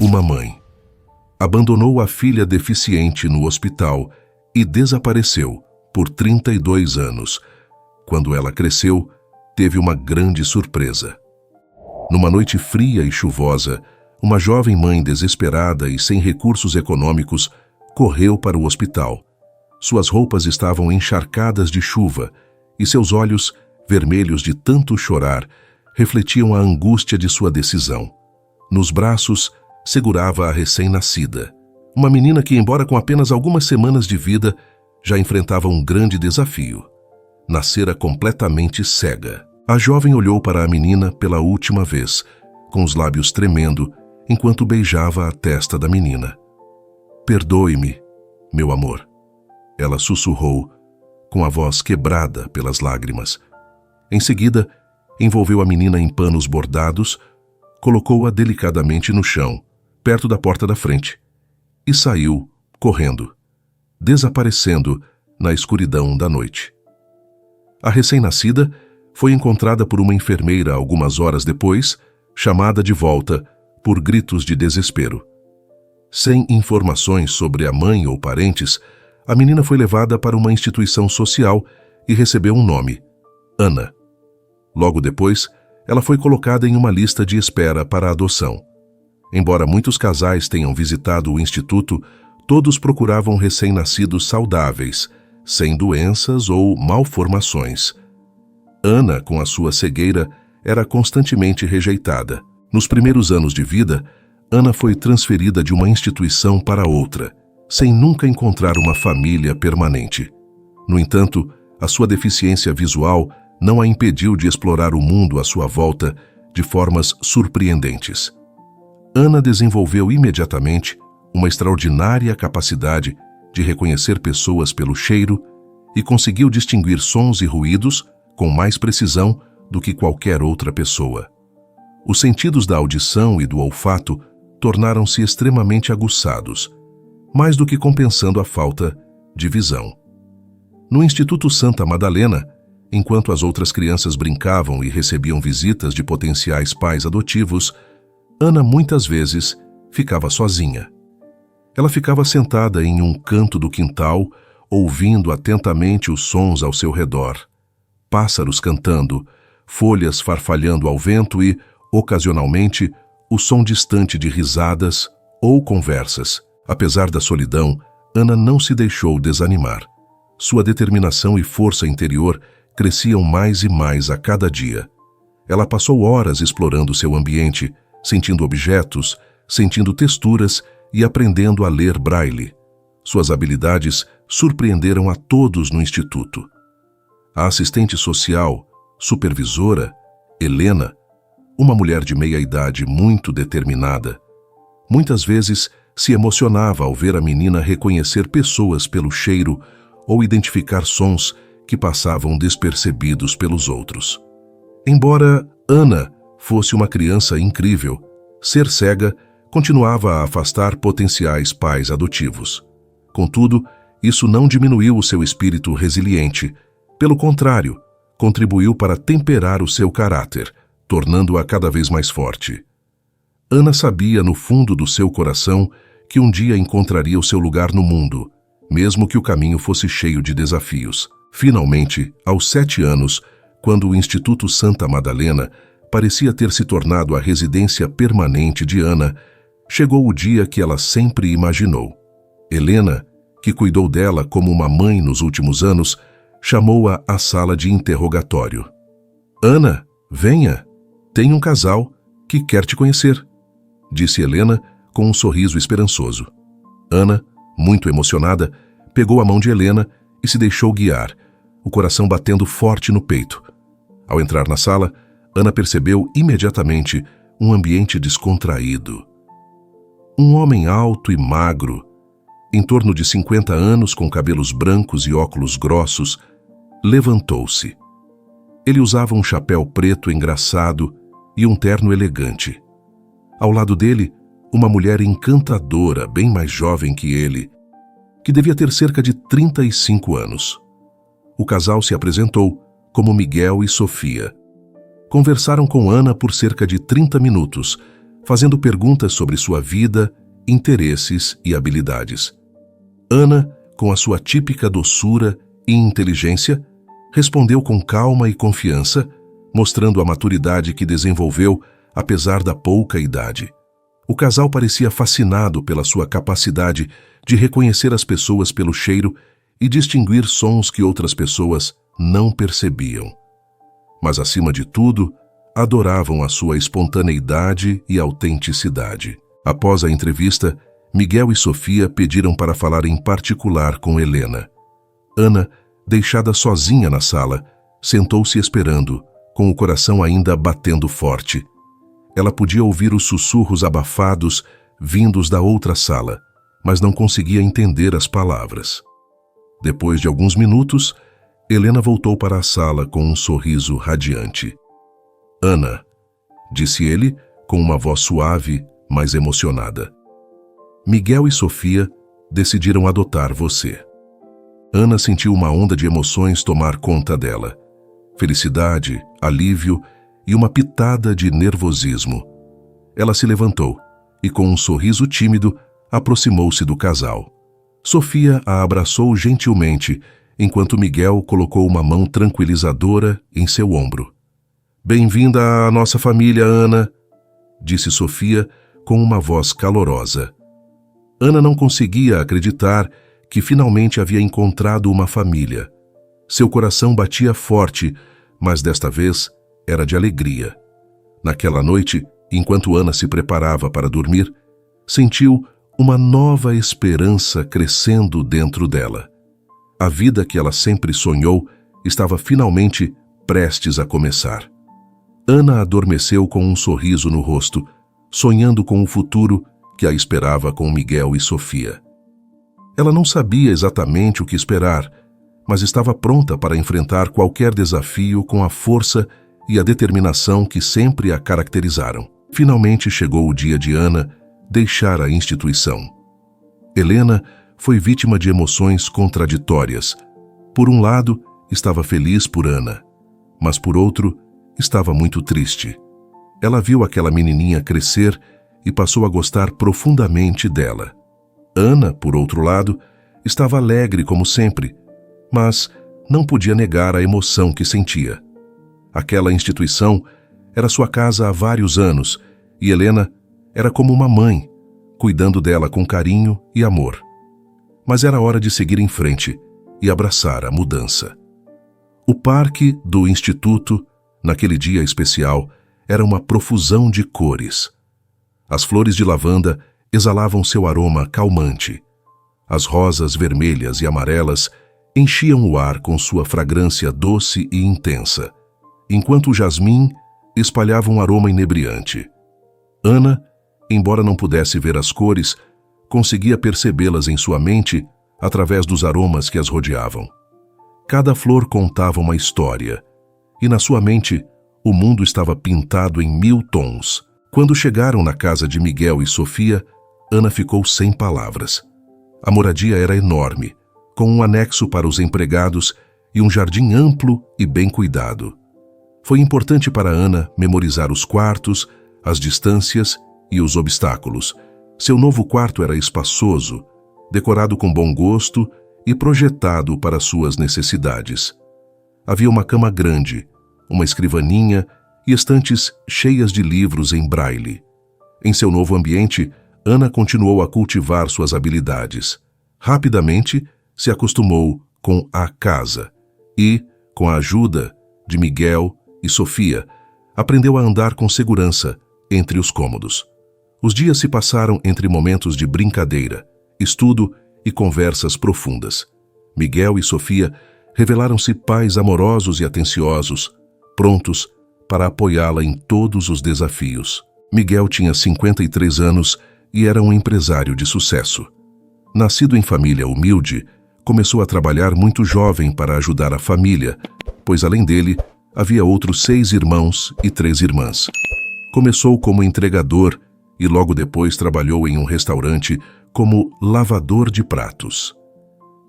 Uma mãe abandonou a filha deficiente no hospital e desapareceu por 32 anos. Quando ela cresceu, teve uma grande surpresa. Numa noite fria e chuvosa, uma jovem mãe desesperada e sem recursos econômicos correu para o hospital. Suas roupas estavam encharcadas de chuva e seus olhos, vermelhos de tanto chorar, refletiam a angústia de sua decisão. Nos braços, segurava a recém-nascida, uma menina que, embora com apenas algumas semanas de vida, já enfrentava um grande desafio. Nascera completamente cega. A jovem olhou para a menina pela última vez, com os lábios tremendo, enquanto beijava a testa da menina. "Perdoe-me, meu amor", ela sussurrou, com a voz quebrada pelas lágrimas. Em seguida, envolveu a menina em panos bordados, colocou-a delicadamente no chão, perto da porta da frente, e saiu, correndo, desaparecendo na escuridão da noite. A recém-nascida foi encontrada por uma enfermeira algumas horas depois, chamada de volta por gritos de desespero. Sem informações sobre a mãe ou parentes, a menina foi levada para uma instituição social e recebeu um nome: Ana. Logo depois, ela foi colocada em uma lista de espera para a adoção. Embora muitos casais tenham visitado o instituto, todos procuravam recém-nascidos saudáveis, sem doenças ou malformações. Ana, com a sua cegueira, era constantemente rejeitada. Nos primeiros anos de vida, Ana foi transferida de uma instituição para outra, sem nunca encontrar uma família permanente. No entanto, a sua deficiência visual não a impediu de explorar o mundo à sua volta de formas surpreendentes. Ana desenvolveu imediatamente uma extraordinária capacidade de reconhecer pessoas pelo cheiro e conseguiu distinguir sons e ruídos com mais precisão do que qualquer outra pessoa. Os sentidos da audição e do olfato tornaram-se extremamente aguçados, mais do que compensando a falta de visão. No Instituto Santa Madalena, enquanto as outras crianças brincavam e recebiam visitas de potenciais pais adotivos, Ana muitas vezes ficava sozinha. Ela ficava sentada em um canto do quintal, ouvindo atentamente os sons ao seu redor. Pássaros cantando, folhas farfalhando ao vento e, ocasionalmente, o som distante de risadas ou conversas. Apesar da solidão, Ana não se deixou desanimar. Sua determinação e força interior cresciam mais e mais a cada dia. Ela passou horas explorando seu ambiente, sentindo objetos, sentindo texturas e aprendendo a ler braille. Suas habilidades surpreenderam a todos no instituto. A assistente social, supervisora, Helena, uma mulher de meia-idade muito determinada, muitas vezes se emocionava ao ver a menina reconhecer pessoas pelo cheiro ou identificar sons que passavam despercebidos pelos outros. Embora Ana fosse uma criança incrível, ser cega continuava a afastar potenciais pais adotivos. Contudo, isso não diminuiu o seu espírito resiliente. Pelo contrário, contribuiu para temperar o seu caráter, tornando-a cada vez mais forte. Ana sabia no fundo do seu coração que um dia encontraria o seu lugar no mundo, mesmo que o caminho fosse cheio de desafios. Finalmente, aos 7 anos, quando o Instituto Santa Madalena parecia ter se tornado a residência permanente de Ana, chegou o dia que ela sempre imaginou. Helena, que cuidou dela como uma mãe nos últimos anos, chamou-a à sala de interrogatório. "Ana, venha, tem um casal que quer te conhecer", disse Helena com um sorriso esperançoso. Ana, muito emocionada, pegou a mão de Helena e se deixou guiar, o coração batendo forte no peito. Ao entrar na sala, Ana percebeu imediatamente um ambiente descontraído. Um homem alto e magro, em torno de 50 anos, com cabelos brancos e óculos grossos, levantou-se. Ele usava um chapéu preto engraçado e um terno elegante. Ao lado dele, uma mulher encantadora, bem mais jovem que ele, que devia ter cerca de 35 anos. O casal se apresentou como Miguel e Sofia. Conversaram com Ana por cerca de 30 minutos, fazendo perguntas sobre sua vida, interesses e habilidades. Ana, com a sua típica doçura e inteligência, respondeu com calma e confiança, mostrando a maturidade que desenvolveu apesar da pouca idade. O casal parecia fascinado pela sua capacidade de reconhecer as pessoas pelo cheiro e distinguir sons que outras pessoas não percebiam. Mas, acima de tudo, adoravam a sua espontaneidade e autenticidade. Após a entrevista, Miguel e Sofia pediram para falar em particular com Helena. Ana, deixada sozinha na sala, sentou-se esperando, com o coração ainda batendo forte. Ela podia ouvir os sussurros abafados vindos da outra sala, mas não conseguia entender as palavras. Depois de alguns minutos, Helena voltou para a sala com um sorriso radiante. "Ana", disse ele com uma voz suave, mas emocionada. "Miguel e Sofia decidiram adotar você." Ana sentiu uma onda de emoções tomar conta dela. Felicidade, alívio e uma pitada de nervosismo. Ela se levantou e, com um sorriso tímido, aproximou-se do casal. Sofia a abraçou gentilmente, enquanto Miguel colocou uma mão tranquilizadora em seu ombro. "Bem-vinda à nossa família, Ana", disse Sofia com uma voz calorosa. Ana não conseguia acreditar que finalmente havia encontrado uma família. Seu coração batia forte, mas desta vez era de alegria. Naquela noite, enquanto Ana se preparava para dormir, sentiu uma nova esperança crescendo dentro dela. A vida que ela sempre sonhou estava finalmente prestes a começar. Ana adormeceu com um sorriso no rosto, sonhando com o futuro que a esperava com Miguel e Sofia. Ela não sabia exatamente o que esperar, mas estava pronta para enfrentar qualquer desafio com a força e a determinação que sempre a caracterizaram. Finalmente chegou o dia de Ana deixar a instituição. Helena foi vítima de emoções contraditórias. Por um lado, estava feliz por Ana, mas por outro, estava muito triste. Ela viu aquela menininha crescer e passou a gostar profundamente dela. Ana, por outro lado, estava alegre como sempre, mas não podia negar a emoção que sentia. Aquela instituição era sua casa há vários anos e Helena era como uma mãe, cuidando dela com carinho e amor. Mas era hora de seguir em frente e abraçar a mudança. O parque do instituto, naquele dia especial, era uma profusão de cores. As flores de lavanda exalavam seu aroma calmante. As rosas vermelhas e amarelas enchiam o ar com sua fragrância doce e intensa, enquanto o jasmim espalhava um aroma inebriante. Ana, embora não pudesse ver as cores, conseguia percebê-las em sua mente através dos aromas que as rodeavam. Cada flor contava uma história, e na sua mente o mundo estava pintado em 1000 tons. Quando chegaram na casa de Miguel e Sofia, Ana ficou sem palavras. A moradia era enorme, com um anexo para os empregados e um jardim amplo e bem cuidado. Foi importante para Ana memorizar os quartos, as distâncias e os obstáculos. Seu novo quarto era espaçoso, decorado com bom gosto e projetado para suas necessidades. Havia uma cama grande, uma escrivaninha e estantes cheias de livros em braille. Em seu novo ambiente, Ana continuou a cultivar suas habilidades. Rapidamente, se acostumou com a casa e, com a ajuda de Miguel e Sofia, aprendeu a andar com segurança entre os cômodos. Os dias se passaram entre momentos de brincadeira, estudo e conversas profundas. Miguel e Sofia revelaram-se pais amorosos e atenciosos, prontos para apoiá-la em todos os desafios. Miguel tinha 53 anos e era um empresário de sucesso. Nascido em família humilde, começou a trabalhar muito jovem para ajudar a família, pois além dele, havia outros 6 irmãos e 3 irmãs. Começou como entregador e logo depois trabalhou em um restaurante como lavador de pratos.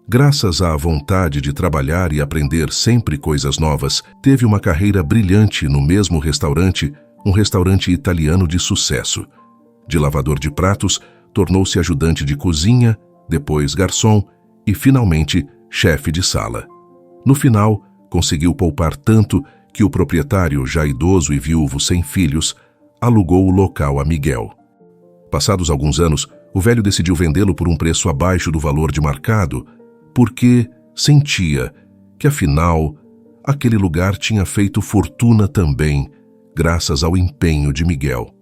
Graças à vontade de trabalhar e aprender sempre coisas novas, teve uma carreira brilhante no mesmo restaurante, um restaurante italiano de sucesso. De lavador de pratos, tornou-se ajudante de cozinha, depois garçom e, finalmente, chefe de sala. No final, conseguiu poupar tanto que o proprietário, já idoso e viúvo sem filhos, alugou o local a Miguel. Passados alguns anos, o velho decidiu vendê-lo por um preço abaixo do valor de mercado, porque sentia que, afinal, aquele lugar tinha feito fortuna também, graças ao empenho de Miguel.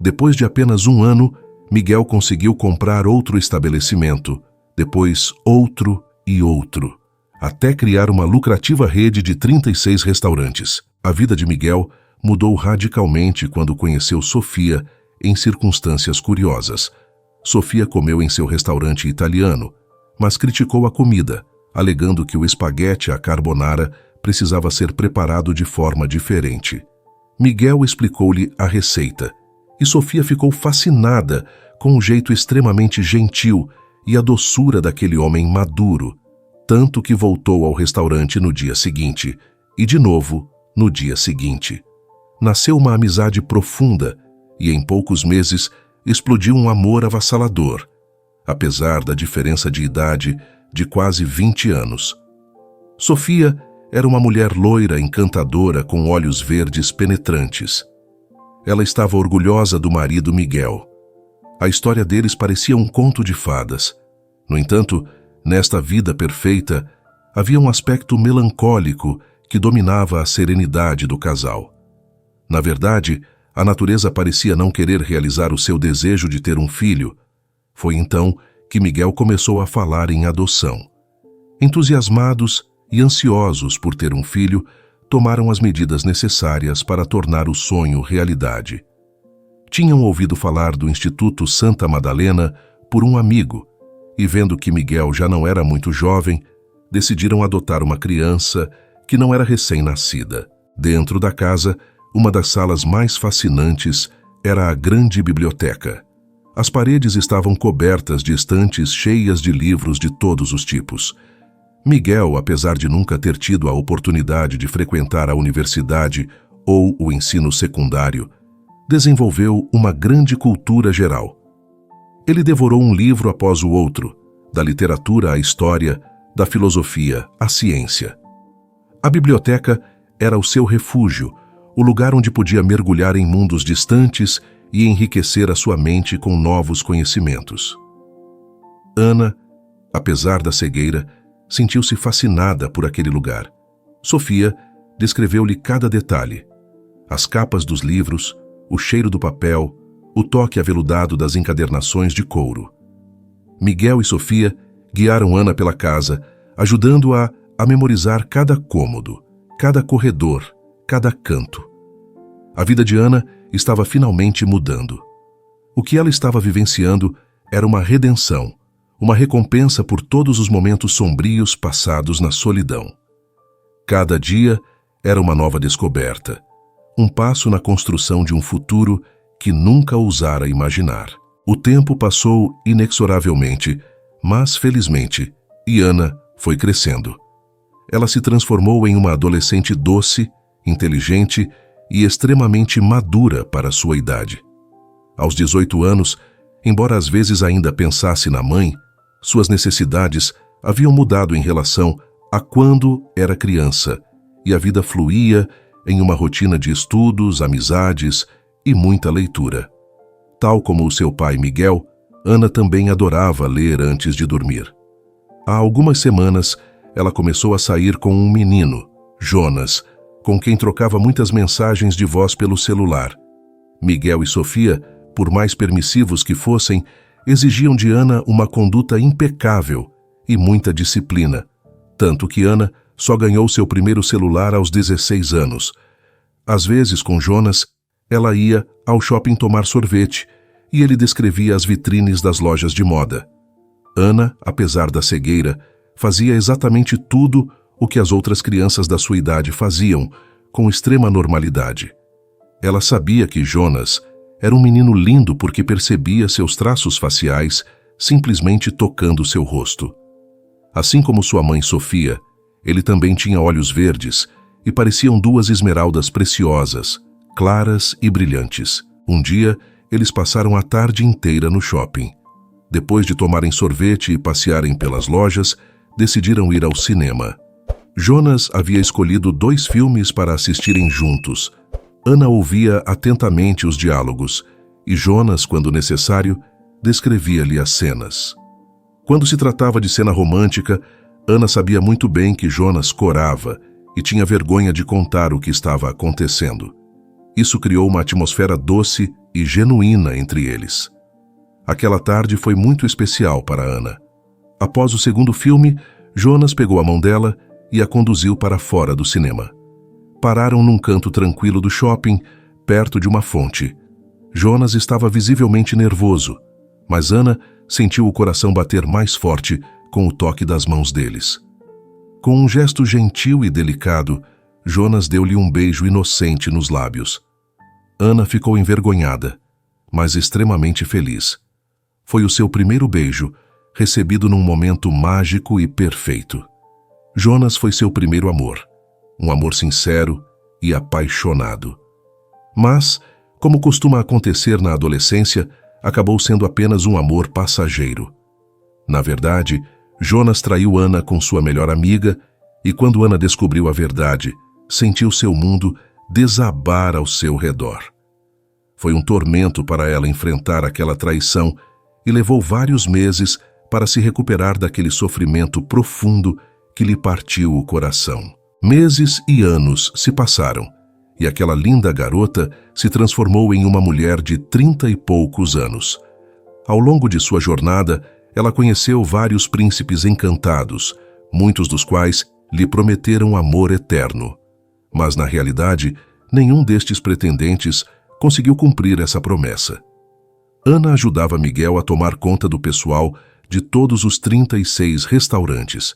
Depois de apenas um ano, Miguel conseguiu comprar outro estabelecimento, depois outro e outro, até criar uma lucrativa rede de 36 restaurantes. A vida de Miguel mudou radicalmente quando conheceu Sofia em circunstâncias curiosas. Sofia comeu em seu restaurante italiano, mas criticou a comida, alegando que o espaguete à carbonara precisava ser preparado de forma diferente. Miguel explicou-lhe a receita, e Sofia ficou fascinada com o jeito extremamente gentil e a doçura daquele homem maduro, tanto que voltou ao restaurante no dia seguinte, e de novo no dia seguinte. Nasceu uma amizade profunda e em poucos meses explodiu um amor avassalador, apesar da diferença de idade de quase 20 anos. Sofia era uma mulher loira encantadora com olhos verdes penetrantes. Ela estava orgulhosa do marido Miguel. A história deles parecia um conto de fadas. No entanto, nesta vida perfeita, havia um aspecto melancólico que dominava a serenidade do casal. Na verdade, a natureza parecia não querer realizar o seu desejo de ter um filho. Foi então que Miguel começou a falar em adoção. Entusiasmados e ansiosos por ter um filho, tomaram as medidas necessárias para tornar o sonho realidade. Tinham ouvido falar do Instituto Santa Madalena por um amigo, e vendo que Miguel já não era muito jovem, decidiram adotar uma criança que não era recém-nascida. Dentro da casa, uma das salas mais fascinantes era a grande biblioteca. As paredes estavam cobertas de estantes cheias de livros de todos os tipos. Miguel, apesar de nunca ter tido a oportunidade de frequentar a universidade ou o ensino secundário, desenvolveu uma grande cultura geral. Ele devorou um livro após o outro, da literatura à história, da filosofia à ciência. A biblioteca era o seu refúgio, o lugar onde podia mergulhar em mundos distantes e enriquecer a sua mente com novos conhecimentos. Ana, apesar da cegueira, sentiu-se fascinada por aquele lugar. Sofia descreveu-lhe cada detalhe: as capas dos livros, o cheiro do papel, o toque aveludado das encadernações de couro. Miguel e Sofia guiaram Ana pela casa, ajudando-a a memorizar cada cômodo, cada corredor, cada canto. A vida de Ana estava finalmente mudando. O que ela estava vivenciando era uma redenção, uma recompensa por todos os momentos sombrios passados na solidão. Cada dia era uma nova descoberta, um passo na construção de um futuro que nunca ousara imaginar. O tempo passou inexoravelmente, mas felizmente, e Ana foi crescendo. Ela se transformou em uma adolescente doce, inteligente e extremamente madura para sua idade. Aos 18 anos, embora às vezes ainda pensasse na mãe, suas necessidades haviam mudado em relação a quando era criança, e a vida fluía em uma rotina de estudos, amizades e muita leitura. Tal como o seu pai Miguel, Ana também adorava ler antes de dormir. Há algumas semanas, ela começou a sair com um menino, Jonas, com quem trocava muitas mensagens de voz pelo celular. Miguel e Sofia, por mais permissivos que fossem, exigiam de Ana uma conduta impecável e muita disciplina, tanto que Ana só ganhou seu primeiro celular aos 16 anos. Às vezes, com Jonas, ela ia ao shopping tomar sorvete e ele descrevia as vitrines das lojas de moda. Ana, apesar da cegueira, fazia exatamente tudo o que as outras crianças da sua idade faziam, com extrema normalidade. Ela sabia que Jonas era um menino lindo porque percebia seus traços faciais simplesmente tocando seu rosto. Assim como sua mãe Sofia, ele também tinha olhos verdes e pareciam duas esmeraldas preciosas, claras e brilhantes. Um dia, eles passaram a tarde inteira no shopping. Depois de tomarem sorvete e passearem pelas lojas, decidiram ir ao cinema. Jonas havia escolhido 2 filmes para assistirem juntos. Ana ouvia atentamente os diálogos e Jonas, quando necessário, descrevia-lhe as cenas. Quando se tratava de cena romântica, Ana sabia muito bem que Jonas corava e tinha vergonha de contar o que estava acontecendo. Isso criou uma atmosfera doce e genuína entre eles. Aquela tarde foi muito especial para Ana. Após o segundo filme, Jonas pegou a mão dela e a conduziu para fora do cinema. Pararam num canto tranquilo do shopping, perto de uma fonte. Jonas estava visivelmente nervoso, mas Ana sentiu o coração bater mais forte com o toque das mãos deles. Com um gesto gentil e delicado, Jonas deu-lhe um beijo inocente nos lábios. Ana ficou envergonhada, mas extremamente feliz. Foi o seu primeiro beijo, recebido num momento mágico e perfeito. Jonas foi seu primeiro amor, um amor sincero e apaixonado. Mas, como costuma acontecer na adolescência, acabou sendo apenas um amor passageiro. Na verdade, Jonas traiu Ana com sua melhor amiga e, quando Ana descobriu a verdade, sentiu seu mundo desabar ao seu redor. Foi um tormento para ela enfrentar aquela traição e levou vários meses para se recuperar daquele sofrimento profundo que lhe partiu o coração. Meses e anos se passaram e aquela linda garota se transformou em uma mulher de 30 e poucos anos. Ao longo de sua jornada, ela conheceu vários príncipes encantados, muitos dos quais lhe prometeram amor eterno. Mas, na realidade, nenhum destes pretendentes conseguiu cumprir essa promessa. Ana ajudava Miguel a tomar conta do pessoal de todos os 36 restaurantes.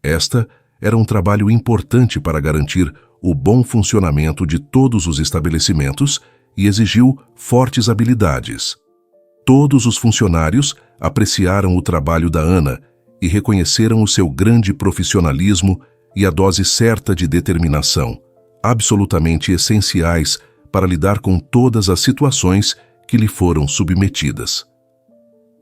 Esta era um trabalho importante para garantir o bom funcionamento de todos os estabelecimentos e exigiu fortes habilidades. Todos os funcionários apreciaram o trabalho da Ana e reconheceram o seu grande profissionalismo e a dose certa de determinação, absolutamente essenciais para lidar com todas as situações que lhe foram submetidas.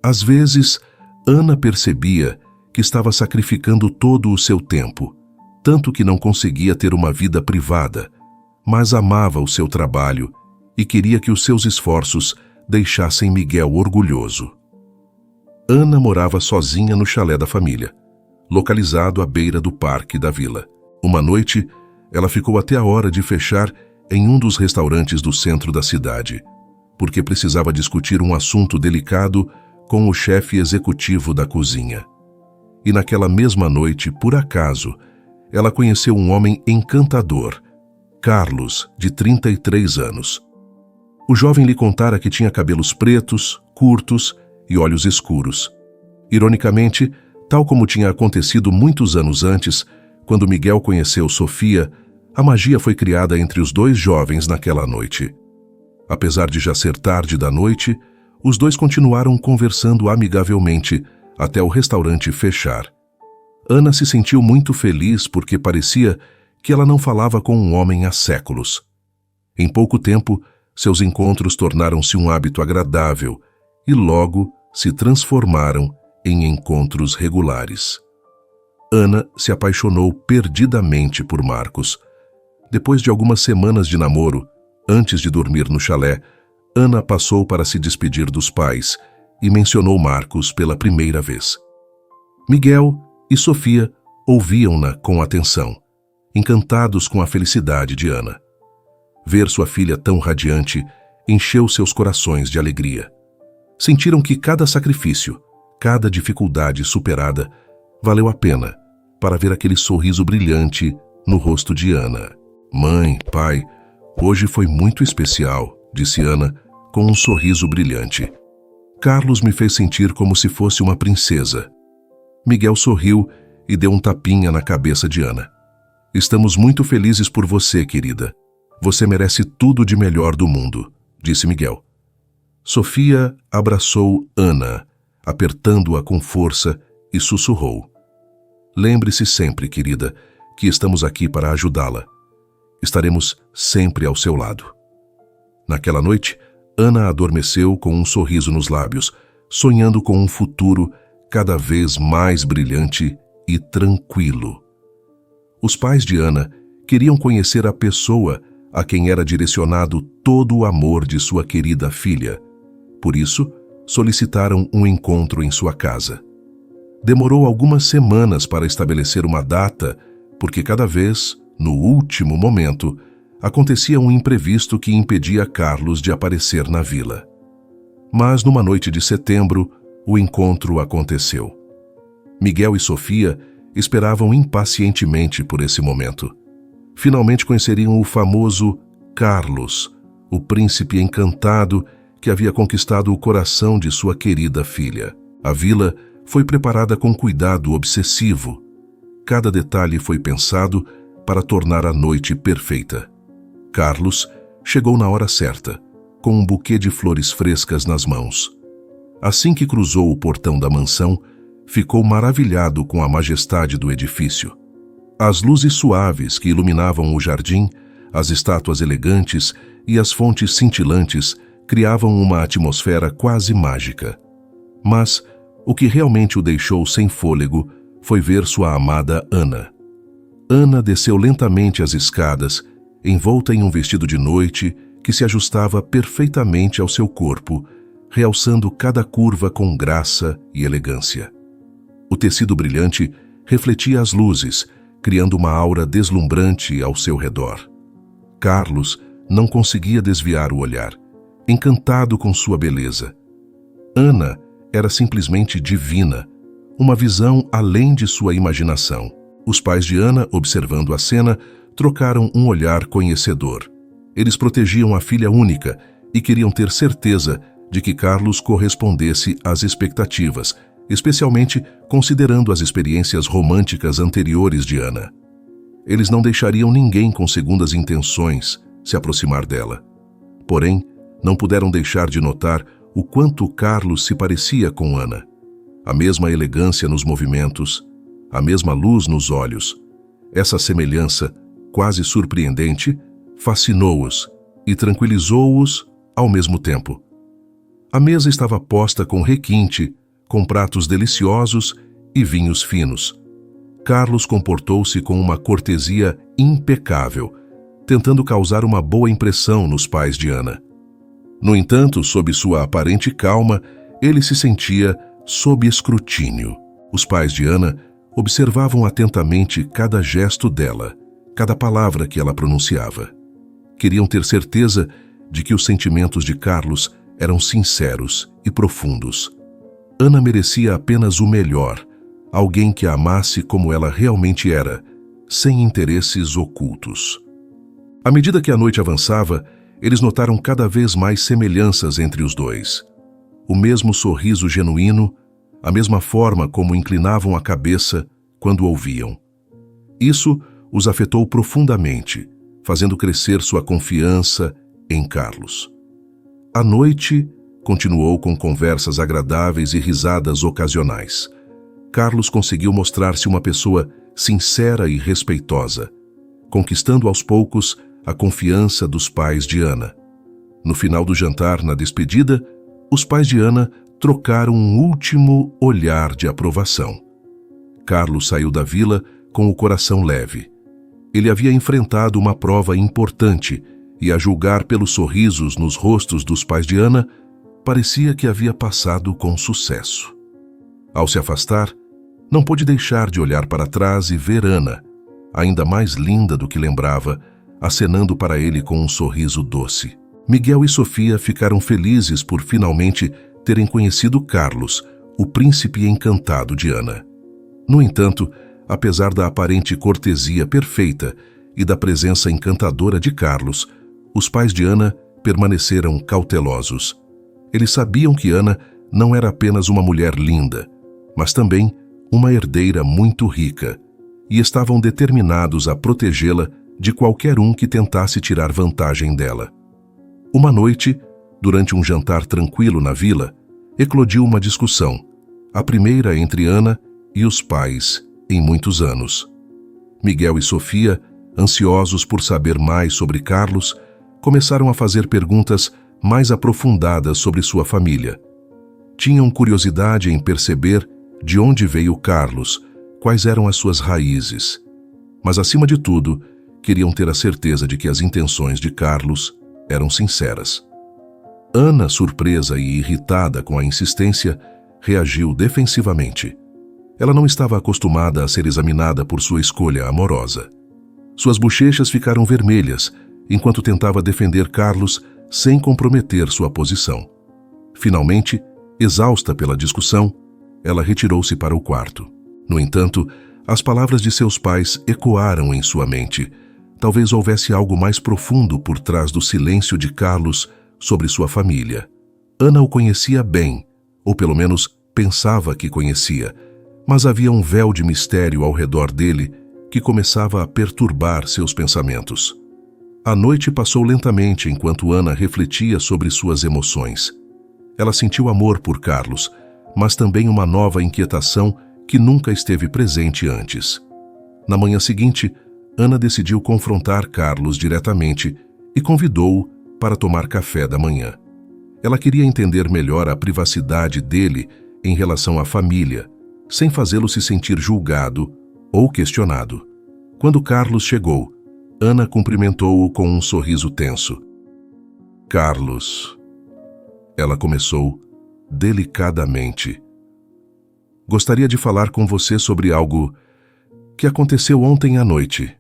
Às vezes, Ana percebia que estava sacrificando todo o seu tempo, tanto que não conseguia ter uma vida privada, mas amava o seu trabalho e queria que os seus esforços deixassem Miguel orgulhoso. Ana morava sozinha no chalé da família, localizado à beira do parque da vila. Uma noite, ela ficou até a hora de fechar em um dos restaurantes do centro da cidade, porque precisava discutir um assunto delicado com o chefe executivo da cozinha. E naquela mesma noite, por acaso, ela conheceu um homem encantador, Carlos, de 33 anos. O jovem lhe contara que tinha cabelos pretos, curtos e olhos escuros. Ironicamente, tal como tinha acontecido muitos anos antes, quando Miguel conheceu Sofia, a magia foi criada entre os 2 jovens naquela noite. Apesar de já ser tarde da noite, os 2 continuaram conversando amigavelmente até o restaurante fechar. Ana se sentiu muito feliz porque parecia que ela não falava com um homem há séculos. Em pouco tempo, seus encontros tornaram-se um hábito agradável e logo se transformaram em encontros regulares. Ana se apaixonou perdidamente por Marcos. Depois de algumas semanas de namoro, antes de dormir no chalé, Ana passou para se despedir dos pais e mencionou Marcos pela primeira vez. Miguel e Sofia ouviam-na com atenção, encantados com a felicidade de Ana. Ver sua filha tão radiante encheu seus corações de alegria. Sentiram que cada sacrifício, cada dificuldade superada, valeu a pena para ver aquele sorriso brilhante no rosto de Ana. Mãe, pai, hoje foi muito especial, disse Ana com um sorriso brilhante. Carlos me fez sentir como se fosse uma princesa. Miguel sorriu e deu um tapinha na cabeça de Ana. Estamos muito felizes por você, querida. Você merece tudo de melhor do mundo, disse Miguel. Sofia abraçou Ana, apertando-a com força, e sussurrou. Lembre-se sempre, querida, que estamos aqui para ajudá-la. Estaremos sempre ao seu lado. Naquela noite, Ana adormeceu com um sorriso nos lábios, sonhando com um futuro cada vez mais brilhante e tranquilo. Os pais de Ana queriam conhecer a pessoa a quem era direcionado todo o amor de sua querida filha. Por isso, solicitaram um encontro em sua casa. Demorou algumas semanas para estabelecer uma data, porque cada vez, no último momento, acontecia um imprevisto que impedia Carlos de aparecer na vila. Mas numa noite de setembro, o encontro aconteceu. Miguel e Sofia esperavam impacientemente por esse momento. Finalmente conheceriam o famoso Carlos, o príncipe encantado que havia conquistado o coração de sua querida filha. A vila foi preparada com cuidado obsessivo. Cada detalhe foi pensado para tornar a noite perfeita. Carlos chegou na hora certa, com um buquê de flores frescas nas mãos. Assim que cruzou o portão da mansão, ficou maravilhado com a majestade do edifício. As luzes suaves que iluminavam o jardim, as estátuas elegantes e as fontes cintilantes criavam uma atmosfera quase mágica. Mas o que realmente o deixou sem fôlego foi ver sua amada Ana. Ana desceu lentamente as escadas, envolta em um vestido de noite que se ajustava perfeitamente ao seu corpo, realçando cada curva com graça e elegância. O tecido brilhante refletia as luzes, criando uma aura deslumbrante ao seu redor. Carlos não conseguia desviar o olhar, encantado com sua beleza. Ana era simplesmente divina, uma visão além de sua imaginação. Os pais de Ana, observando a cena, trocaram um olhar conhecedor. Eles protegiam a filha única e queriam ter certeza de que Carlos correspondesse às expectativas, especialmente considerando as experiências românticas anteriores de Ana. Eles não deixariam ninguém com segundas intenções se aproximar dela. Porém, não puderam deixar de notar o quanto Carlos se parecia com Ana. A mesma elegância nos movimentos, a mesma luz nos olhos. Essa semelhança, quase surpreendente, fascinou-os e tranquilizou-os ao mesmo tempo. A mesa estava posta com requinte, com pratos deliciosos e vinhos finos. Carlos comportou-se com uma cortesia impecável, tentando causar uma boa impressão nos pais de Ana. No entanto, sob sua aparente calma, ele se sentia sob escrutínio. Os pais de Ana observavam atentamente cada gesto dela, cada palavra que ela pronunciava. Queriam ter certeza de que os sentimentos de Carlos eram sinceros e profundos. Ana merecia apenas o melhor, alguém que a amasse como ela realmente era, sem interesses ocultos. À medida que a noite avançava, eles notaram cada vez mais semelhanças entre os dois. O mesmo sorriso genuíno, a mesma forma como inclinavam a cabeça quando ouviam. Isso os afetou profundamente, fazendo crescer sua confiança em Carlos. A noite continuou com conversas agradáveis e risadas ocasionais. Carlos conseguiu mostrar-se uma pessoa sincera e respeitosa, conquistando aos poucos a confiança dos pais de Ana. No final do jantar, na despedida, os pais de Ana trocaram um último olhar de aprovação. Carlos saiu da vila com o coração leve. Ele havia enfrentado uma prova importante e, a julgar pelos sorrisos nos rostos dos pais de Ana, parecia que havia passado com sucesso. Ao se afastar, não pôde deixar de olhar para trás e ver Ana, ainda mais linda do que lembrava, acenando para ele com um sorriso doce. Miguel e Sofia ficaram felizes por finalmente terem conhecido Carlos, o príncipe encantado de Ana. No entanto, apesar da aparente cortesia perfeita e da presença encantadora de Carlos, os pais de Ana permaneceram cautelosos. Eles sabiam que Ana não era apenas uma mulher linda, mas também uma herdeira muito rica, e estavam determinados a protegê-la de qualquer um que tentasse tirar vantagem dela. Uma noite, durante um jantar tranquilo na vila, eclodiu uma discussão, a primeira entre Ana e os pais em muitos anos. Miguel e Sofia, ansiosos por saber mais sobre Carlos, começaram a fazer perguntas mais aprofundadas sobre sua família. Tinham curiosidade em perceber de onde veio Carlos, quais eram as suas raízes. Mas, acima de tudo, queriam ter a certeza de que as intenções de Carlos eram sinceras. Ana, surpresa e irritada com a insistência, reagiu defensivamente. Ela não estava acostumada a ser examinada por sua escolha amorosa. Suas bochechas ficaram vermelhas, enquanto tentava defender Carlos sem comprometer sua posição. Finalmente, exausta pela discussão, ela retirou-se para o quarto. No entanto, as palavras de seus pais ecoaram em sua mente. Talvez houvesse algo mais profundo por trás do silêncio de Carlos sobre sua família. Ana o conhecia bem, ou pelo menos pensava que conhecia, mas havia um véu de mistério ao redor dele que começava a perturbar seus pensamentos. A noite passou lentamente enquanto Ana refletia sobre suas emoções. Ela sentiu amor por Carlos, mas também uma nova inquietação que nunca esteve presente antes. Na manhã seguinte, Ana decidiu confrontar Carlos diretamente e convidou-o para tomar café da manhã. Ela queria entender melhor a privacidade dele em relação à família, sem fazê-lo se sentir julgado ou questionado. Quando Carlos chegou, Ana cumprimentou-o com um sorriso tenso. Carlos, ela começou delicadamente. Gostaria de falar com você sobre algo que aconteceu ontem à noite.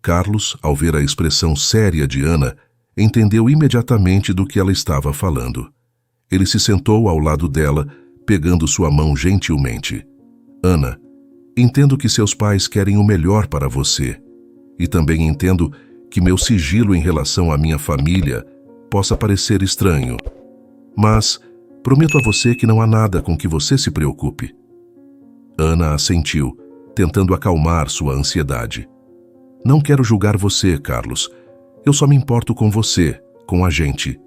Carlos, ao ver a expressão séria de Ana, entendeu imediatamente do que ela estava falando. Ele se sentou ao lado dela, pegando sua mão gentilmente. Ana, entendo que seus pais querem o melhor para você. E também entendo que meu sigilo em relação à minha família possa parecer estranho. Mas prometo a você que não há nada com que você se preocupe. Ana assentiu, tentando acalmar sua ansiedade. Não quero julgar você, Carlos. Eu só me importo com você, com a gente.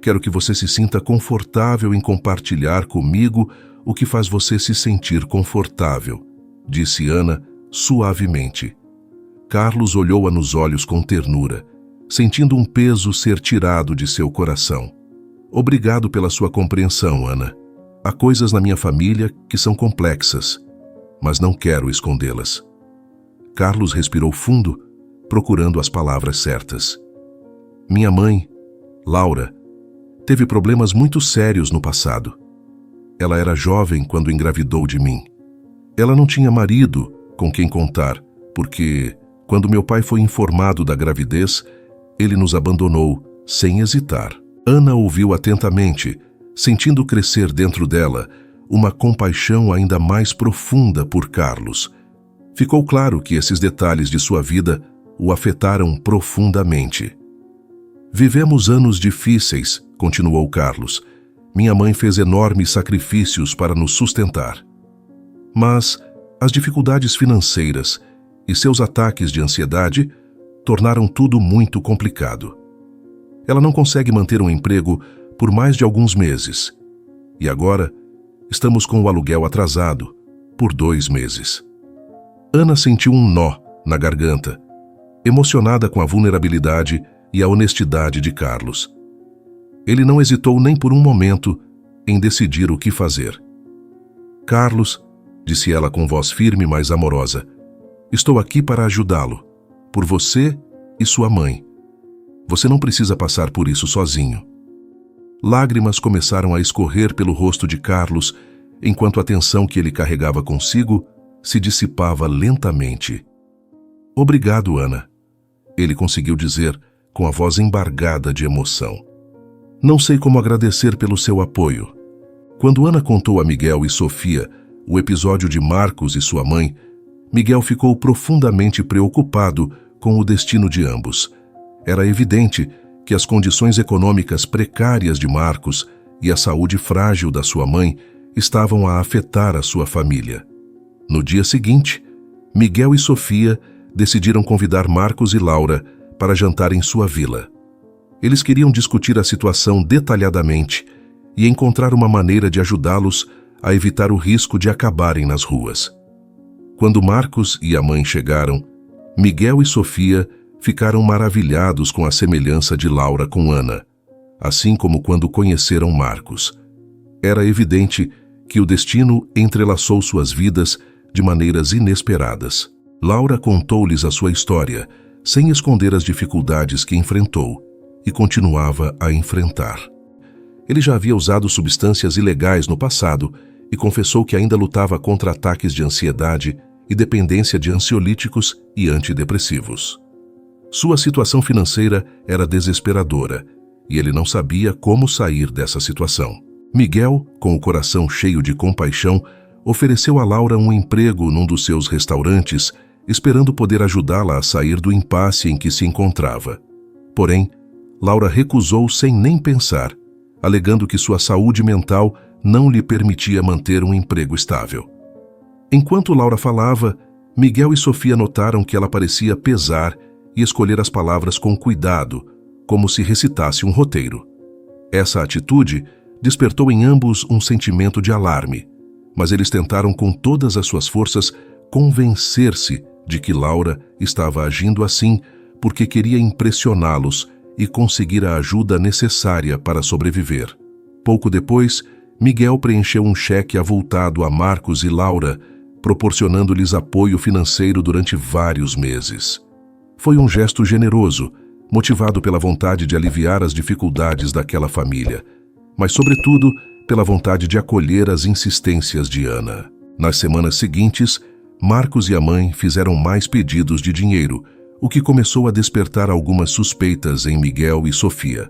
Quero que você se sinta confortável em compartilhar comigo o que faz você se sentir confortável, disse Ana suavemente. Carlos olhou-a nos olhos com ternura, sentindo um peso ser tirado de seu coração. Obrigado pela sua compreensão, Ana. Há coisas na minha família que são complexas, mas não quero escondê-las. Carlos respirou fundo, procurando as palavras certas. Minha mãe, Laura, teve problemas muito sérios no passado. Ela era jovem quando engravidou de mim. Ela não tinha marido com quem contar, porque, quando meu pai foi informado da gravidez, ele nos abandonou sem hesitar. Ana ouviu atentamente, sentindo crescer dentro dela uma compaixão ainda mais profunda por Carlos. Ficou claro que esses detalhes de sua vida o afetaram profundamente. Vivemos anos difíceis, continuou Carlos. Minha mãe fez enormes sacrifícios para nos sustentar. Mas as dificuldades financeiras e seus ataques de ansiedade tornaram tudo muito complicado. Ela não consegue manter um emprego por mais de alguns meses. E agora, estamos com o aluguel atrasado por 2 meses. Ana sentiu um nó na garganta, emocionada com a vulnerabilidade e a honestidade de Carlos. Ele não hesitou nem por um momento em decidir o que fazer. Carlos, disse ela com voz firme, mas amorosa, estou aqui para ajudá-lo, por você e sua mãe. Você não precisa passar por isso sozinho. Lágrimas começaram a escorrer pelo rosto de Carlos, enquanto a tensão que ele carregava consigo se dissipava lentamente. Obrigado, Ana, ele conseguiu dizer com a voz embargada de emoção. Não sei como agradecer pelo seu apoio. Quando Ana contou a Miguel e Sofia o episódio de Marcos e sua mãe, Miguel ficou profundamente preocupado com o destino de ambos. Era evidente que as condições econômicas precárias de Marcos e a saúde frágil da sua mãe estavam a afetar a sua família. No dia seguinte, Miguel e Sofia decidiram convidar Marcos e Laura para jantar em sua vila. Eles queriam discutir a situação detalhadamente e encontrar uma maneira de ajudá-los a evitar o risco de acabarem nas ruas. Quando Marcos e a mãe chegaram, Miguel e Sofia ficaram maravilhados com a semelhança de Laura com Ana. assim como quando conheceram Marcos. Era evidente que o destino entrelaçou suas vidas de maneiras inesperadas. Laura contou-lhes a sua história, sem esconder as dificuldades que enfrentou, e continuava a enfrentar. Ele já havia usado substâncias ilegais no passado e confessou que ainda lutava contra ataques de ansiedade e dependência de ansiolíticos e antidepressivos. Sua situação financeira era desesperadora e ele não sabia como sair dessa situação. Miguel, com o coração cheio de compaixão, ofereceu a Laura um emprego num dos seus restaurantes, esperando poder ajudá-la a sair do impasse em que se encontrava. Porém, Laura recusou sem nem pensar, alegando que sua saúde mental não lhe permitia manter um emprego estável. Enquanto Laura falava, Miguel e Sofia notaram que ela parecia pesar e escolher as palavras com cuidado, como se recitasse um roteiro. Essa atitude despertou em ambos um sentimento de alarme, mas eles tentaram com todas as suas forças convencer-se de que Laura estava agindo assim porque queria impressioná-los e conseguir a ajuda necessária para sobreviver. Pouco depois, Miguel preencheu um cheque avultado a Marcos e Laura, proporcionando-lhes apoio financeiro durante vários meses. Foi um gesto generoso, motivado pela vontade de aliviar as dificuldades daquela família, mas, sobretudo, pela vontade de acolher as insistências de Ana. Nas semanas seguintes, Marcos e a mãe fizeram mais pedidos de dinheiro, o que começou a despertar algumas suspeitas em Miguel e Sofia.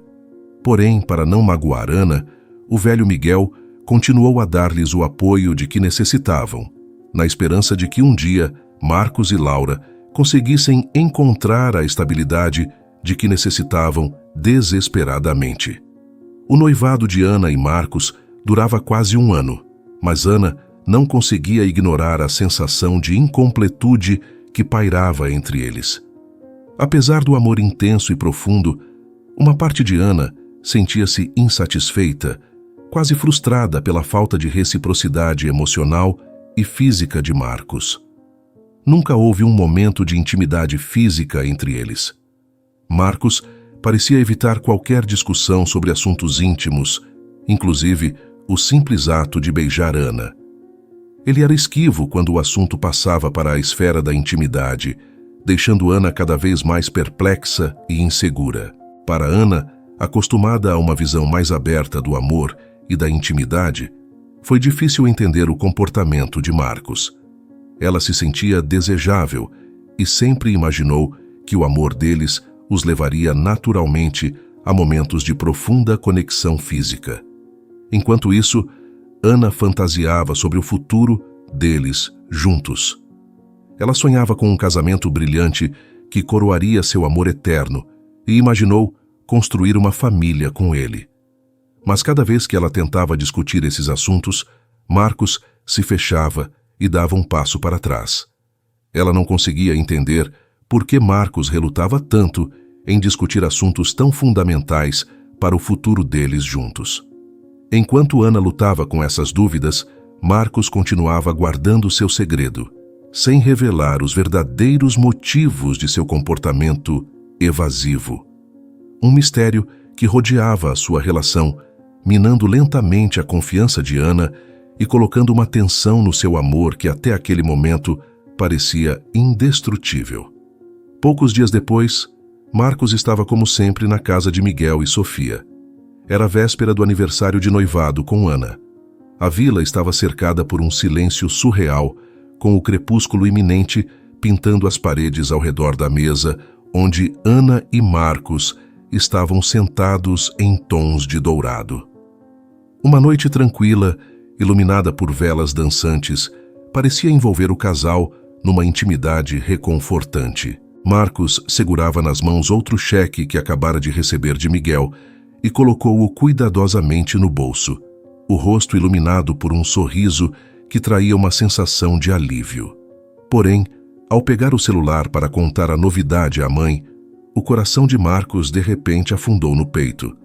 Porém, para não magoar Ana, o velho Miguel continuou a dar-lhes o apoio de que necessitavam, na esperança de que um dia Marcos e Laura conseguissem encontrar a estabilidade de que necessitavam desesperadamente. O noivado de Ana e Marcos durava quase um ano, mas Ana não conseguia ignorar a sensação de incompletude que pairava entre eles. Apesar do amor intenso e profundo, uma parte de Ana sentia-se insatisfeita, quase frustrada pela falta de reciprocidade emocional e física de Marcos. Nunca houve um momento de intimidade física entre eles. Marcos parecia evitar qualquer discussão sobre assuntos íntimos, inclusive o simples ato de beijar Ana. Ele era esquivo quando o assunto passava para a esfera da intimidade, deixando Ana cada vez mais perplexa e insegura. Para Ana, acostumada a uma visão mais aberta do amor e da intimidade, foi difícil entender o comportamento de Marcos. Ela se sentia desejável e sempre imaginou que o amor deles os levaria naturalmente a momentos de profunda conexão física. Enquanto isso, Ana fantasiava sobre o futuro deles juntos. Ela sonhava com um casamento brilhante que coroaria seu amor eterno e imaginou construir uma família com ele. Mas cada vez que ela tentava discutir esses assuntos, Marcos se fechava e dava um passo para trás. Ela não conseguia entender por que Marcos relutava tanto em discutir assuntos tão fundamentais para o futuro deles juntos. Enquanto Ana lutava com essas dúvidas, Marcos continuava guardando seu segredo, sem revelar os verdadeiros motivos de seu comportamento evasivo. Um mistério que rodeava a sua relação, minando lentamente a confiança de Ana e colocando uma tensão no seu amor que até aquele momento parecia indestrutível. Poucos dias depois, Marcos estava como sempre na casa de Miguel e Sofia. Era a véspera do aniversário de noivado com Ana. A vila estava cercada por um silêncio surreal, com o crepúsculo iminente pintando as paredes ao redor da mesa, onde Ana e Marcos estavam sentados em tons de dourado. Uma noite tranquila, iluminada por velas dançantes, parecia envolver o casal numa intimidade reconfortante. Marcos segurava nas mãos outro cheque que acabara de receber de Miguel e colocou-o cuidadosamente no bolso, o rosto iluminado por um sorriso que traía uma sensação de alívio. Porém, ao pegar o celular para contar a novidade à mãe, o coração de Marcos de repente afundou no peito.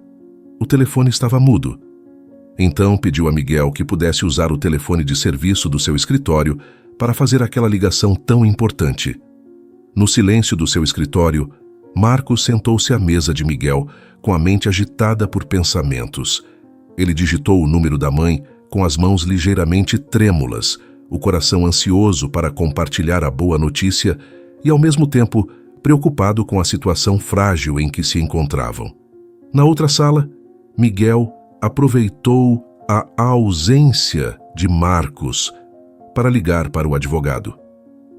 O telefone estava mudo. Então pediu a Miguel que pudesse usar o telefone de serviço do seu escritório para fazer aquela ligação tão importante. No silêncio do seu escritório, Marcos sentou-se à mesa de Miguel, com a mente agitada por pensamentos. Ele digitou o número da mãe com as mãos ligeiramente trêmulas, o coração ansioso para compartilhar a boa notícia e, ao mesmo tempo, preocupado com a situação frágil em que se encontravam. Na outra sala, Miguel aproveitou a ausência de Marcos para ligar para o advogado.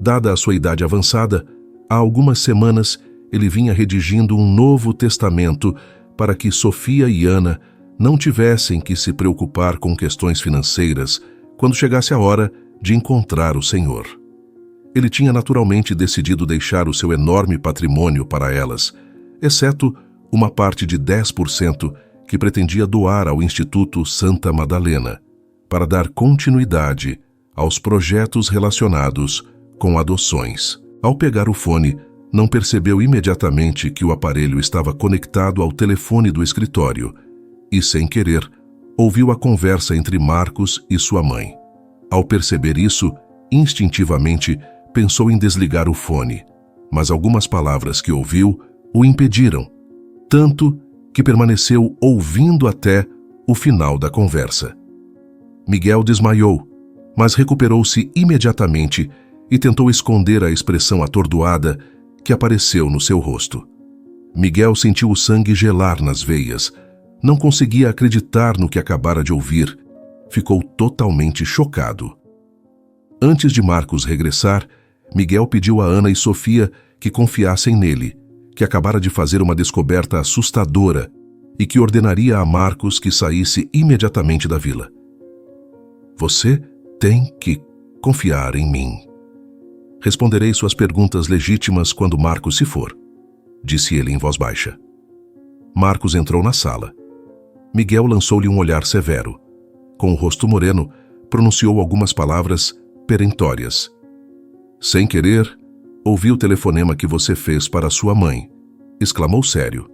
Dada a sua idade avançada, há algumas semanas ele vinha redigindo um novo testamento para que Sofia e Ana não tivessem que se preocupar com questões financeiras quando chegasse a hora de encontrar o Senhor. Ele tinha naturalmente decidido deixar o seu enorme patrimônio para elas, exceto uma parte de 10% que pretendia doar ao Instituto Santa Madalena, para dar continuidade aos projetos relacionados com adoções. Ao pegar o fone, não percebeu imediatamente que o aparelho estava conectado ao telefone do escritório e, sem querer, ouviu a conversa entre Marcos e sua mãe. Ao perceber isso, instintivamente pensou em desligar o fone, mas algumas palavras que ouviu o impediram, tanto que permaneceu ouvindo até o final da conversa. Miguel desmaiou, mas recuperou-se imediatamente e tentou esconder a expressão atordoada que apareceu no seu rosto. Miguel sentiu o sangue gelar nas veias. Não conseguia acreditar no que acabara de ouvir. Ficou totalmente chocado. Antes de Marcos regressar, Miguel pediu a Ana e Sofia que confiassem nele, que acabara de fazer uma descoberta assustadora e que ordenaria a Marcos que saísse imediatamente da vila. Você tem que confiar em mim. Responderei suas perguntas legítimas quando Marcos se for, disse ele em voz baixa. Marcos entrou na sala. Miguel lançou-lhe um olhar severo. Com o rosto moreno, pronunciou algumas palavras perentórias. Sem querer, ouvi o telefonema que você fez para sua mãe, exclamou sério.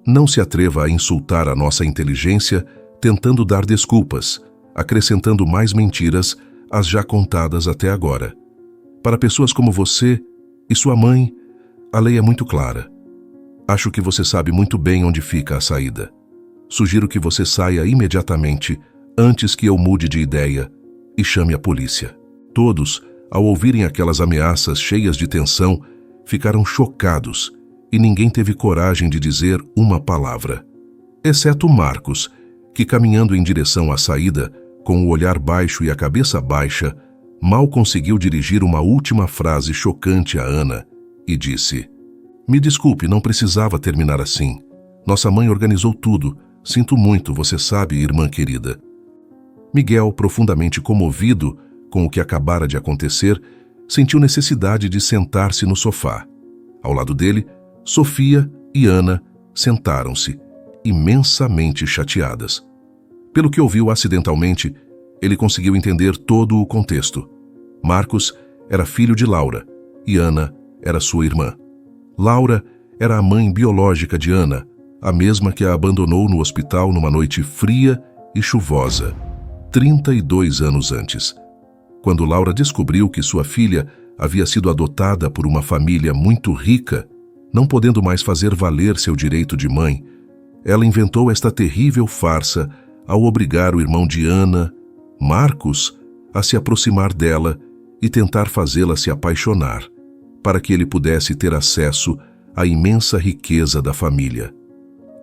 Não se atreva a insultar a nossa inteligência tentando dar desculpas, acrescentando mais mentiras às já contadas até agora. Para pessoas como você e sua mãe, a lei é muito clara. Acho que você sabe muito bem onde fica a saída. Sugiro que você saia imediatamente, antes que eu mude de ideia, e chame a polícia. Todos, ao ouvirem aquelas ameaças cheias de tensão, ficaram chocados e ninguém teve coragem de dizer uma palavra. Exceto Marcos, que caminhando em direção à saída, com o olhar baixo e a cabeça baixa, mal conseguiu dirigir uma última frase chocante a Ana e disse: Me desculpe, não precisava terminar assim. Nossa mãe organizou tudo. Sinto muito, você sabe, irmã querida. Miguel, profundamente comovido com o que acabara de acontecer, sentiu necessidade de sentar-se no sofá. Ao lado dele, Sofia e Ana sentaram-se, imensamente chateadas. Pelo que ouviu acidentalmente, ele conseguiu entender todo o contexto. Marcos era filho de Laura e Ana era sua irmã. Laura era a mãe biológica de Ana, a mesma que a abandonou no hospital numa noite fria e chuvosa, 32 anos antes. Quando Laura descobriu que sua filha havia sido adotada por uma família muito rica, não podendo mais fazer valer seu direito de mãe, ela inventou esta terrível farsa ao obrigar o irmão de Ana, Marcos, a se aproximar dela e tentar fazê-la se apaixonar, para que ele pudesse ter acesso à imensa riqueza da família.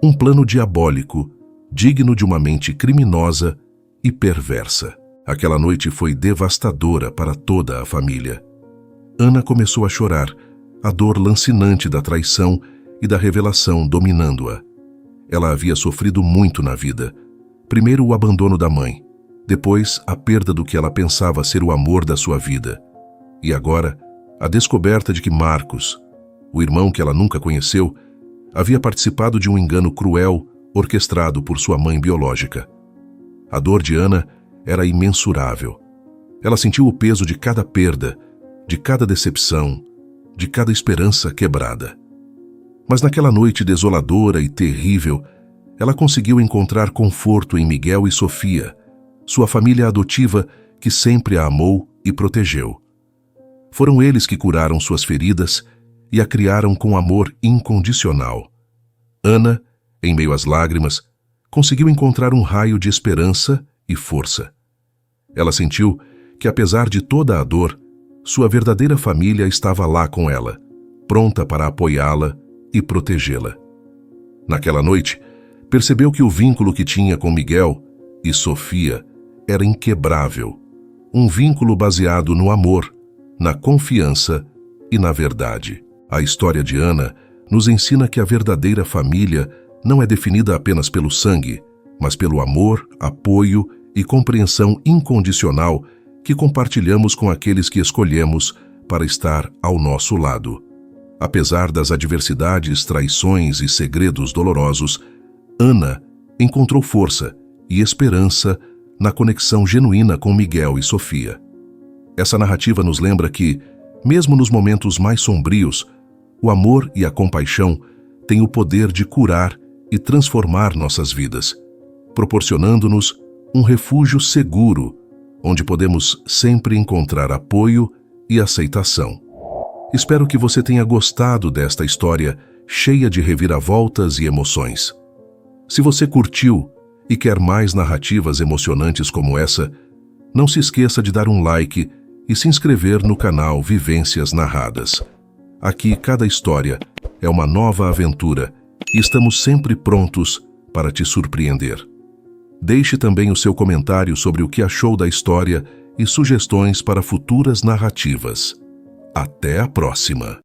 Um plano diabólico, digno de uma mente criminosa e perversa. Aquela noite foi devastadora para toda a família. Ana começou a chorar, a dor lancinante da traição e da revelação dominando-a. Ela havia sofrido muito na vida. Primeiro o abandono da mãe, depois a perda do que ela pensava ser o amor da sua vida. E agora, a descoberta de que Marcos, o irmão que ela nunca conheceu, havia participado de um engano cruel orquestrado por sua mãe biológica. A dor de Ana era imensurável. Ela sentiu o peso de cada perda, de cada decepção, de cada esperança quebrada. Mas naquela noite desoladora e terrível, ela conseguiu encontrar conforto em Miguel e Sofia, sua família adotiva que sempre a amou e protegeu. Foram eles que curaram suas feridas e a criaram com amor incondicional. Ana, em meio às lágrimas, conseguiu encontrar um raio de esperança e força. Ela sentiu que, apesar de toda a dor, sua verdadeira família estava lá com ela, pronta para apoiá-la e protegê-la. Naquela noite, percebeu que o vínculo que tinha com Miguel e Sofia era inquebrável, um vínculo baseado no amor, na confiança e na verdade. A história de Ana nos ensina que a verdadeira família não é definida apenas pelo sangue, mas pelo amor, apoio e compreensão incondicional que compartilhamos com aqueles que escolhemos para estar ao nosso lado. Apesar das adversidades, traições e segredos dolorosos, Ana encontrou força e esperança na conexão genuína com Miguel e Sofia. Essa narrativa nos lembra que, mesmo nos momentos mais sombrios, o amor e a compaixão têm o poder de curar e transformar nossas vidas, proporcionando-nos um refúgio seguro, onde podemos sempre encontrar apoio e aceitação. Espero que você tenha gostado desta história cheia de reviravoltas e emoções. Se você curtiu e quer mais narrativas emocionantes como essa, não se esqueça de dar um like e se inscrever no canal Vivências Narradas. Aqui cada história é uma nova aventura e estamos sempre prontos para te surpreender. Deixe também o seu comentário sobre o que achou da história e sugestões para futuras narrativas. Até a próxima!